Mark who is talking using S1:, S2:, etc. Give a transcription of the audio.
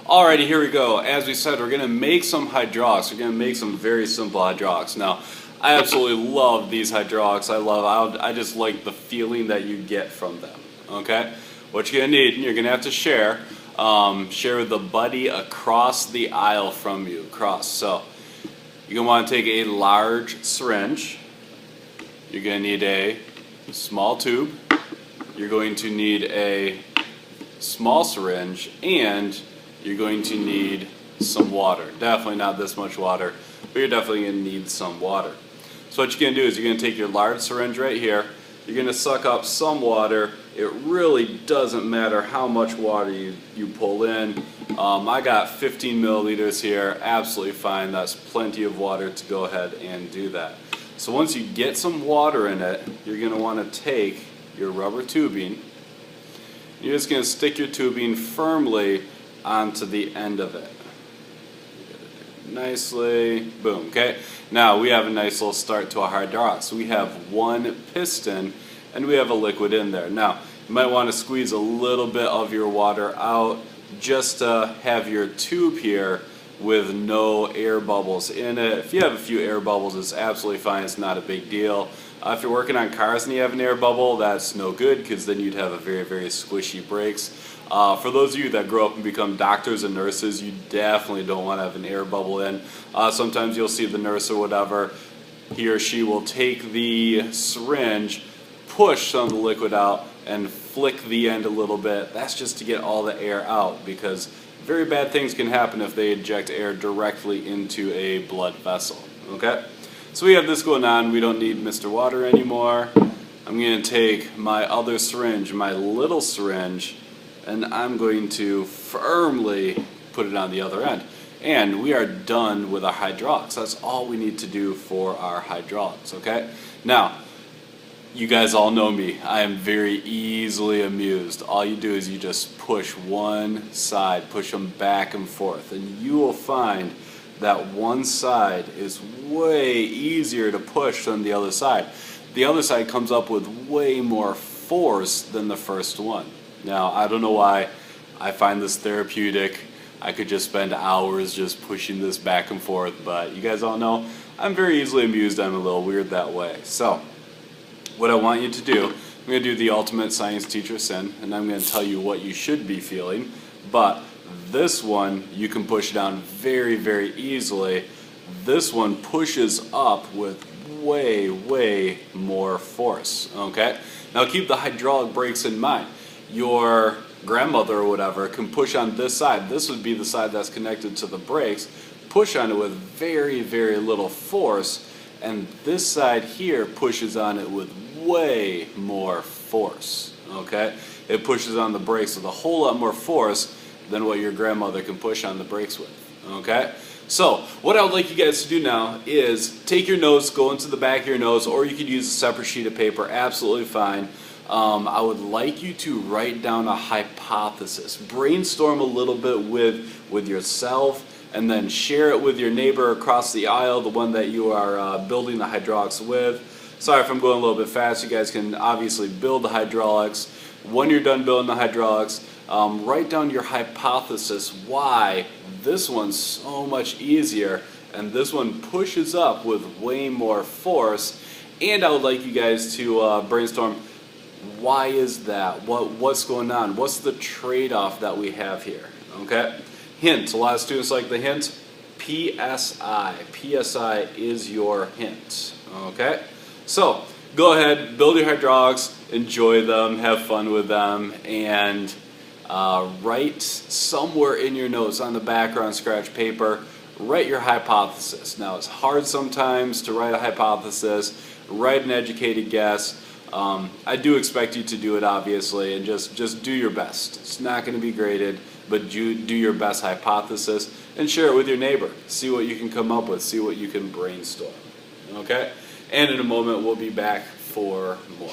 S1: Alrighty, here we go. As we said, we're going to make some hydraulics. We're going to make some very simple hydraulics. Now, I absolutely love these hydraulics. I just like the feeling that you get from them. Okay? What you're going to need, you're going to have to share. Share with the buddy across the aisle from you. So, you're going to want to take a large syringe. You're going to need a small tube. You're going to need a small syringe, and you're going to need some water. Definitely not this much water, but you're definitely going to need some water. So what you're going to do is you're going to take your large syringe right here. You're going to suck up some water. It really doesn't matter how much water you pull in. I got 15 milliliters here. Absolutely fine. That's plenty of water to go ahead and do that. So once you get some water in it, you're going to want to take your rubber tubing. You're just going to stick your tubing firmly onto the end of it. Nicely, boom, okay? Now we have a nice little start to a hydraulic. So we have one piston and we have a liquid in there. Now, you might want to squeeze a little bit of your water out just to have your tube here with no air bubbles in it. If you have a few air bubbles, it's absolutely fine. It's not a big deal. If you're working on cars and you have an air bubble, that's no good because then you'd have a very, very squishy brakes. For those of you that grow up and become doctors and nurses, you definitely don't want to have an air bubble in. Sometimes you'll see the nurse or whatever, he or she will take the syringe, push some of the liquid out, and flick the end a little bit. That's just to get all the air out, because very bad things can happen if they inject air directly into a blood vessel. Okay? So we have this going on. We don't need Mr. Water anymore. I'm going to take my other syringe, my little syringe, and I'm going to firmly put it on the other end. And we are done with our hydraulics. That's all we need to do for our hydraulics, okay? Now, you guys all know me. I am very easily amused. All you do is you just push one side, push them back and forth, and you will find that one side is way easier to push than the other side. The other side comes up with way more force than the first one. Now, I don't know why I find this therapeutic. I could just spend hours just pushing this back and forth, but you guys all know I'm very easily amused. I'm a little weird that way. So, what I want you to do, I'm going to do the ultimate science teacher sin, and I'm going to tell you what you should be feeling, but this one, you can push down very, very easily. This one pushes up with way, way more force, okay? Now keep the hydraulic brakes in mind. Your grandmother or whatever can push on this side. This would be the side that's connected to the brakes. Push on it with very, very little force, and this side here pushes on it with way more force, okay? It pushes on the brakes with a whole lot more force than what your grandmother can push on the brakes with, okay? So, what I would like you guys to do now is take your notes, go into the back of your notes, or you could use a separate sheet of paper, absolutely fine. I would like you to write down a hypothesis. Brainstorm a little bit with yourself, and then share it with your neighbor across the aisle, the one that you are building the hydraulics with. Sorry if I'm going a little bit fast. You guys can obviously build the hydraulics. When you're done building the hydraulics, write down your hypothesis why this one's so much easier and this one pushes up with way more force. And I would like you guys to brainstorm, why is that? What's going on? What's the trade-off that we have here? Okay? Hint. A lot of students like the hint. PSI. PSI is your hint. Okay? So, go ahead, build your hydraulics, enjoy them, have fun with them, and write somewhere in your notes on the back or on scratch paper, write your hypothesis. Now, it's hard sometimes to write a hypothesis, write an educated guess. I do expect you to do it, obviously, and just do your best. It's not going to be graded, but do your best hypothesis and share it with your neighbor. See what you can come up with, see what you can brainstorm. Okay? And in a moment, we'll be back for more.